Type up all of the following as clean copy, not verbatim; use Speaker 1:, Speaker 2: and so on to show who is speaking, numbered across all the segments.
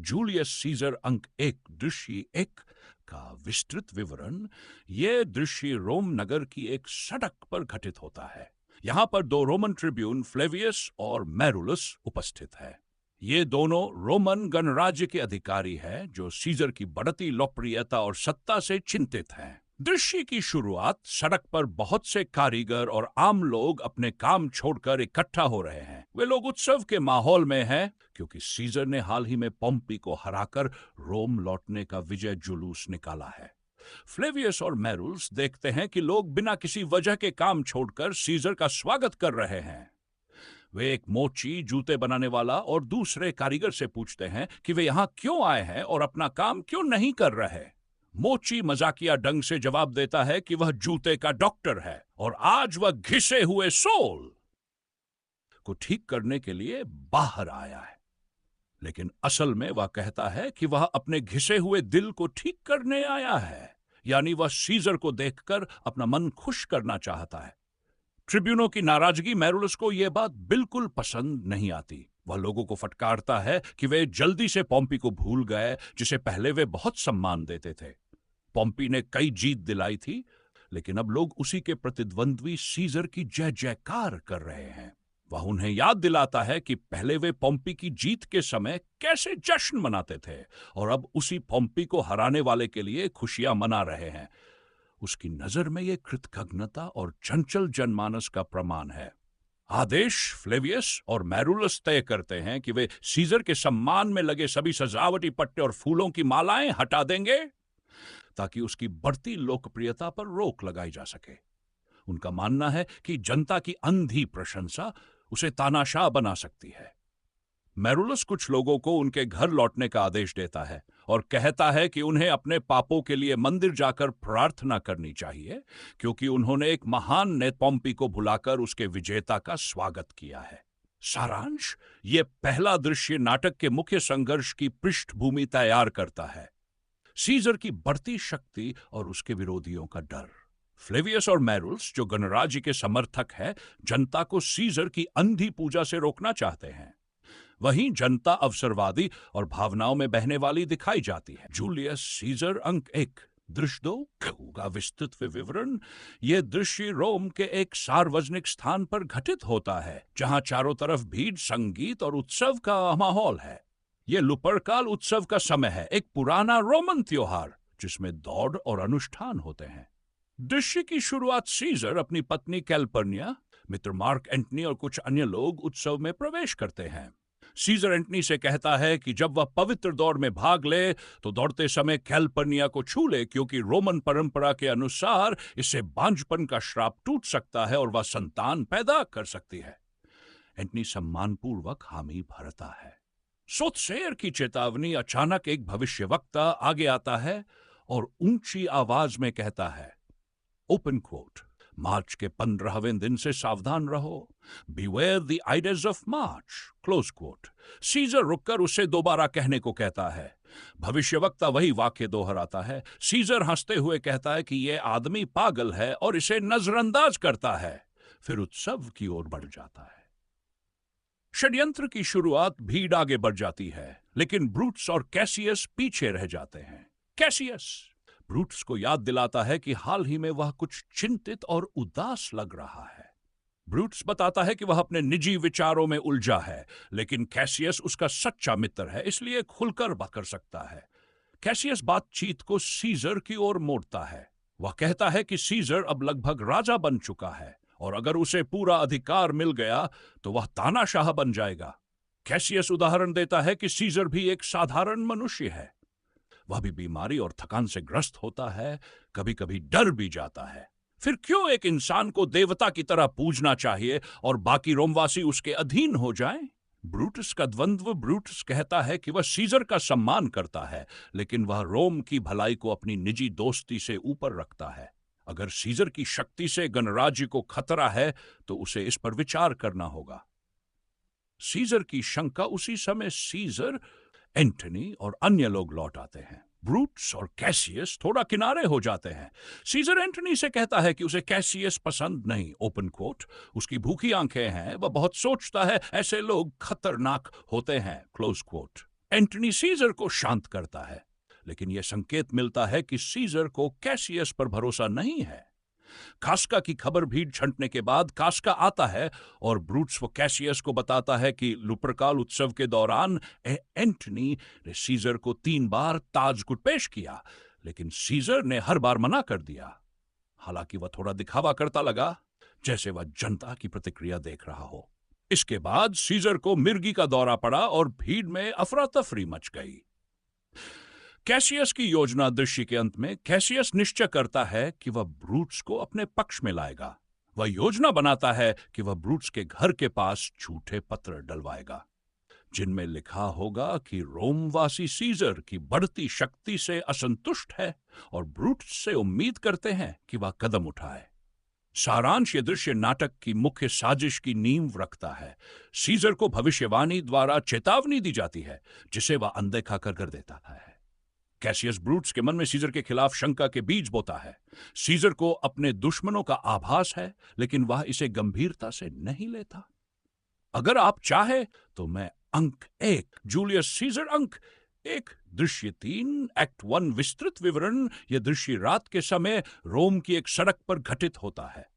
Speaker 1: Julius Caesar अंक 1 दृश्य 1 का विस्तृत विवरण। यह दृश्य रोम नगर की एक सड़क पर घटित होता है। यहाँ पर दो रोमन ट्रिब्यून फ्लेवियस और मैरुलस उपस्थित है। ये दोनों रोमन गणराज्य के अधिकारी हैं जो सीजर की बढ़ती लोकप्रियता और सत्ता से चिंतित हैं। दृश्य की शुरुआत सड़क पर बहुत से कारीगर और आम लोग अपने काम छोड़कर इकट्ठा हो रहे हैं। वे लोग उत्सव के माहौल में हैं क्योंकि सीजर ने हाल ही में पोम्पी को हराकर रोम लौटने का विजय जुलूस निकाला है। फ्लेवियस और मैरुलस देखते हैं कि लोग बिना किसी वजह के काम छोड़कर सीजर का स्वागत कर रहे हैं। वे एक मोची जूते बनाने वाला और दूसरे कारीगर से पूछते हैं कि वे यहां क्यों आए हैं और अपना काम क्यों नहीं कर रहे। मोची मजाकिया ढंग से जवाब देता है कि वह जूते का डॉक्टर है और आज वह घिसे हुए सोल को ठीक करने के लिए बाहर आया है, लेकिन असल में वह कहता है कि वह अपने घिसे हुए दिल को ठीक करने आया है, यानी वह सीजर को देखकर अपना मन खुश करना चाहता है। ट्रिब्यूनों की नाराजगी मैरुलस को यह बात बिल्कुल पसंद नहीं आती। वह लोगों को फटकारता है कि वे जल्दी से पोम्पी को भूल गए जिसे पहले वे बहुत सम्मान देते थे। पोम्पी ने कई जीत दिलाई थी, लेकिन अब लोग उसी के प्रतिद्वंद्वी सीजर की जय जयकार कर रहे हैं। वह उन्हें याद दिलाता है कि पहले वे पोम्पी की जीत के समय कैसे जश्न मनाते थे और अब उसी पोम्पी को हराने वाले के लिए खुशियां मना रहे हैं। उसकी नजर में यह कृतज्ञता और चंचल जनमानस का प्रमाण है। आदेश फ्लेवियस और मैरुलस तय करते हैं कि वे सीजर के सम्मान में लगे सभी सजावटी पट्टे और फूलों की मालाएं हटा देंगे ताकि उसकी बढ़ती लोकप्रियता पर रोक लगाई जा सके। उनका मानना है कि जनता की अंधी प्रशंसा उसे तानाशाह बना सकती है। मैरुलस कुछ लोगों को उनके घर लौटने का आदेश देता है और कहता है कि उन्हें अपने पापों के लिए मंदिर जाकर प्रार्थना करनी चाहिए क्योंकि उन्होंने एक महान ने पोम्पी को भुलाकर उसके विजेता का स्वागत किया है। सारांश, यह पहला दृश्य नाटक के मुख्य संघर्ष की पृष्ठभूमि तैयार करता है। सीजर की बढ़ती शक्ति और उसके विरोधियों का डर। फ्लेवियस और मैरुलस, जो गणराज्य के समर्थक हैं, जनता को सीजर की अंधी पूजा से रोकना चाहते हैं। वहीं जनता अवसरवादी और भावनाओं में बहने वाली दिखाई जाती है। जूलियस सीजर अंक 1 दृश्य 2 का विस्तृत विवरण। यह दृश्य रोम के एक सार्वजनिक स्थान पर घटित होता है जहां चारों तरफ भीड़, संगीत और उत्सव का माहौल है। यह लुपर्काल उत्सव का समय है, एक पुराना रोमन त्योहार जिसमें दौड़ और अनुष्ठान होते हैं। दृश्य की शुरुआत सीजर अपनी पत्नी कैल्पर्निया, मित्र मार्क एंटनी और कुछ अन्य लोग उत्सव में प्रवेश करते हैं। सीजर एंटनी से कहता है कि जब वह पवित्र दौड़ में भाग ले तो दौड़ते समय कैल्पर्निया को छू ले क्योंकि रोमन परंपरा के अनुसार इससे बांझपन का श्राप टूट सकता है और वह संतान पैदा कर सकती है। एंटनी सम्मानपूर्वक हामी भरता है। सोथसेयर की चेतावनी अचानक एक भविष्यवक्ता आगे आता है और ऊंची आवाज में कहता है, ओपन कोट, मार्च के 15वें दिन से सावधान रहो, beware the ides of March, close quote. Caesar रुककर उसे दोबारा कहने को कहता है। भविष्यवक्ता वही वाक्य दोहराता है। सीजर हंसते हुए कहता है कि यह आदमी पागल है और इसे नजरअंदाज करता है। फिर उत्सव की ओर बढ़ जाता है। षड्यंत्र की शुरुआत, भीड़ आगे बढ़ जाती है, लेकिन ब्रूटस और कैसियस पीछे रह जाते हैं। कैसियस ब्रूटस को याद दिलाता है कि हाल ही में वह कुछ चिंतित और उदास लग रहा है। ब्रूटस बताता है कि वह अपने निजी विचारों में उलझा है, लेकिन कैसियस उसका सच्चा मित्र है, इसलिए खुलकर बात कर सकता है। कैसियस बातचीत को सीजर की ओर मोड़ता है। वह कहता है कि सीजर अब लगभग राजा बन चुका है और अगर उसे पूरा अधिकार मिल गया तो वह तानाशाह बन जाएगा। कैसियस उदाहरण देता है कि सीजर भी एक साधारण मनुष्य है। वह भी बीमारी और थकान से ग्रस्त होता है, कभी कभी डर भी जाता है। फिर क्यों एक इंसान को देवता की तरह पूजना चाहिए और बाकी रोमवासी उसके अधीन हो जाएं? ब्रूटस का द्वंद्व। ब्रूटस कहता है कि वह सीजर का सम्मान करता है, लेकिन वह रोम की भलाई को अपनी निजी दोस्ती से ऊपर रखता है। अगर सीजर की शक्ति से गणराज्य को खतरा है तो उसे इस पर विचार करना होगा। सीजर की शंका उसी समय सीजर, एंटनी और अन्य लोग लौट आते हैं। ब्रूटस और कैसियस थोड़ा किनारे हो जाते हैं। सीजर एंटनी से कहता है कि उसे कैसियस पसंद नहीं, ओपन कोट, उसकी भूखी आंखें हैं, वह बहुत सोचता है, ऐसे लोग खतरनाक होते हैं, क्लोज कोट। एंटनी सीजर को शांत करता है, लेकिन यह संकेत मिलता है कि सीजर को कैसियस पर भरोसा नहीं है। कास्का की खबर भीड़ छंटने के बाद कास्का आता है और ब्रूट्स वो कैसियस को बताता है कि लुपरकाल उत्सव के दौरान एंटनी ने सीजर को 3 बार ताजगुट पेश किया, लेकिन सीजर ने हर बार मना कर दिया। हालांकि वह थोड़ा दिखावा करता लगा, जैसे वह जनता की प्रतिक्रिया देख रहा हो। इसके बाद सीजर को मिर्गी का दौरा पड़ा और भीड़ में अफरा तफरी मच गई। कैसियस की योजना दृश्य के अंत में कैसियस निश्चय करता है कि वह ब्रूट्स को अपने पक्ष में लाएगा। वह योजना बनाता है कि वह ब्रूट्स के घर के पास झूठे पत्र डलवाएगा, जिनमें लिखा होगा कि रोमवासी सीजर की बढ़ती शक्ति से असंतुष्ट है और ब्रूट्स से उम्मीद करते हैं कि वह कदम उठाए। सारांश ये दृश्य नाटक की मुख्य साजिश की नींव रखता है। सीजर को भविष्यवाणी द्वारा चेतावनी दी जाती है, जिसे वह अनदेखा कर देता है। कैसियस ब्रूट्स के मन में सीजर के खिलाफ शंका के बीज बोता है। सीजर को अपने दुश्मनों का आभास है, लेकिन वह इसे गंभीरता से नहीं लेता। अगर आप चाहे तो मैं अंक 1 जूलियस सीजर अंक 1 दृश्य 3 एक्ट 1 विस्तृत विवरण। यह दृश्य रात के समय रोम की एक सड़क पर घटित होता है।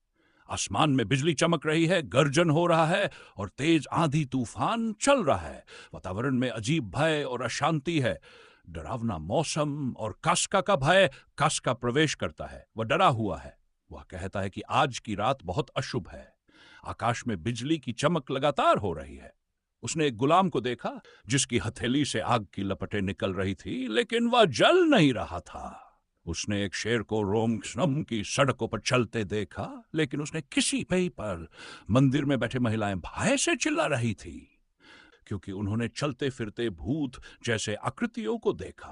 Speaker 1: आसमान में बिजली चमक रही है, गर्जन हो रहा है और तेज आंधी तूफान चल रहा है। वातावरण में अजीब भय और अशांति है। डरावना मौसम और कास्का का भय। कास्का प्रवेश करता है, वह डरा हुआ है। वह कहता है कि आज की रात बहुत अशुभ है। आकाश में बिजली की चमक लगातार हो रही है। उसने एक गुलाम को देखा जिसकी हथेली से आग की लपटें निकल रही थी, लेकिन वह जल नहीं रहा था। उसने एक शेर को रोम की सड़कों पर चलते देखा, लेकिन उसने किसी पे पर मंदिर में बैठे महिलाएं भय से चिल्ला रही थी, क्योंकि उन्होंने चलते फिरते भूत जैसे आकृतियों को देखा।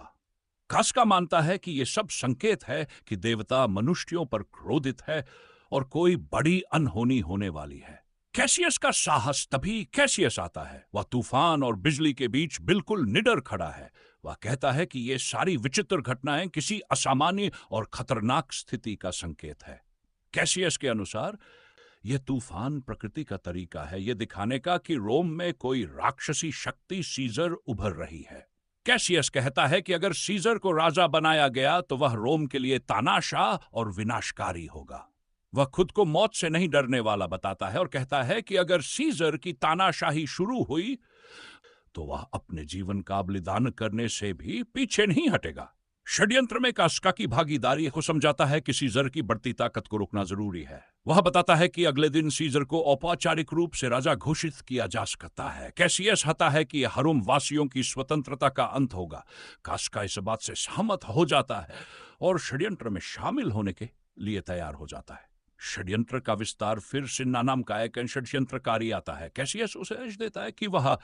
Speaker 1: कास्का मानता है कि यह सब संकेत है कि देवता मनुष्यों पर क्रोधित है और कोई बड़ी अनहोनी होने वाली है। कैसियस का साहस तभी कैसियस आता है। वह तूफान और बिजली के बीच बिल्कुल निडर खड़ा है। वह कहता है कि ये सारी विचित्र घटनाएं किसी असामान्य और खतरनाक स्थिति का संकेत है। कैसियस के अनुसार यह तूफान प्रकृति का तरीका है यह दिखाने का कि रोम में कोई राक्षसी शक्ति सीजर उभर रही है। कैसियस कहता है कि अगर सीजर को राजा बनाया गया तो वह रोम के लिए तानाशाह और विनाशकारी होगा। वह खुद को मौत से नहीं डरने वाला बताता है और कहता है कि अगर सीजर की तानाशाही शुरू हुई तो वह अपने जीवन का बलिदान करने से भी पीछे नहीं हटेगा। षड्यंत्र में कास्का की भागीदारी को समझाता है कि सीजर की बढ़ती ताकत को रोकना जरूरी है। वह बताता है कि अगले दिन सीजर को औपचारिक रूप से राजा घोषित किया जा सकता है। कैसियस कहता है कि यह रोम वासियों की स्वतंत्रता का अंत होगा। कास्का इस बात से सहमत हो जाता है और षड्यंत्र में शामिल होने के लिए तैयार हो जाता है। षड्यंत्र का विस्तार फिर सिन्ना नाम का एक षड्यंत्रकारी आता है। कैसियस उसे आदेश देता है कि वह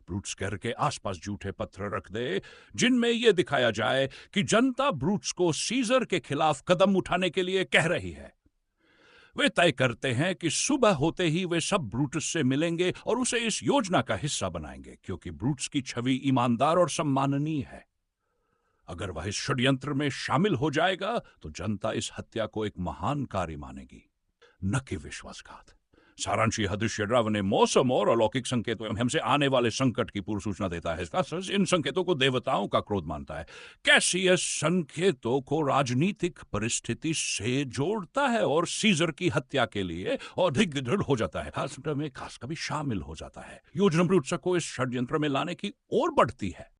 Speaker 1: ब्रूट्स घर के आसपास झूठे पत्र रख दे, जिनमें यह दिखाया जाए कि जनता ब्रूट्स को सीजर के खिलाफ कदम उठाने के लिए कह रही है। वे तय करते हैं कि सुबह होते ही वे सब ब्रूटस से मिलेंगे और उसे इस योजना का हिस्सा बनाएंगे, क्योंकि ब्रूट्स की छवि ईमानदार और सम्माननीय है। अगर वह इस षड्यंत्र में शामिल हो जाएगा तो जनता इस हत्या को एक महान कार्य मानेगी, न कि विश्वासघात। सारांश यह दृश्य डरावने मौसम और अलौकिक संकेतों एवं हमसे आने वाले संकट की पूर्व सूचना देता है। इन संकेतों को देवताओं का क्रोध मानता है। कैसियस संकेतों को राजनीतिक परिस्थिति से जोड़ता है और सीजर की हत्या के लिए अधिक दृढ़ हो जाता है। खास में कास्का भी शामिल हो जाता है। योजना ब्रूट्स को इस षड्यंत्र में लाने की ओर बढ़ती है।